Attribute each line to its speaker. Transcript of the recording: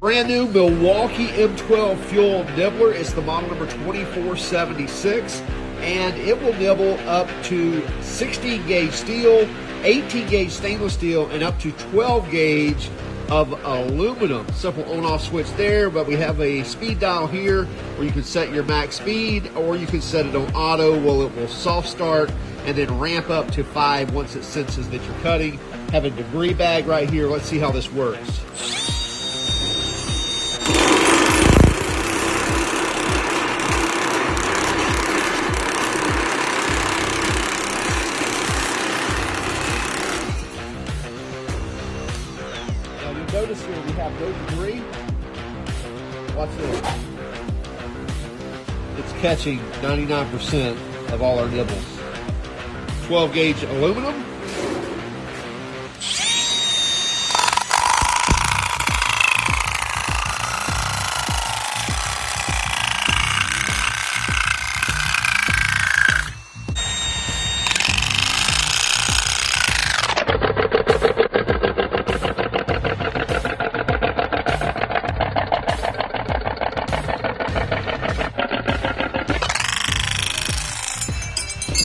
Speaker 1: Brand new Milwakee M12 fuel nibbler. It's the model number 2476, and it will nibble up to 16 gauge steel, 18 gauge stainless steel, and up to 12 gauge of aluminum. Simple on-off switch there, but we have a speed dial here where you can set your max speed, or you can set it on auto. Well, it will soft start and then ramp up to 5 once it senses that you're cutting. Have a degree bag right here. Let's see how this works. Now you notice here we have no degree. Watch this. It's catching 99% of all our nibbles. 12 gauge aluminum.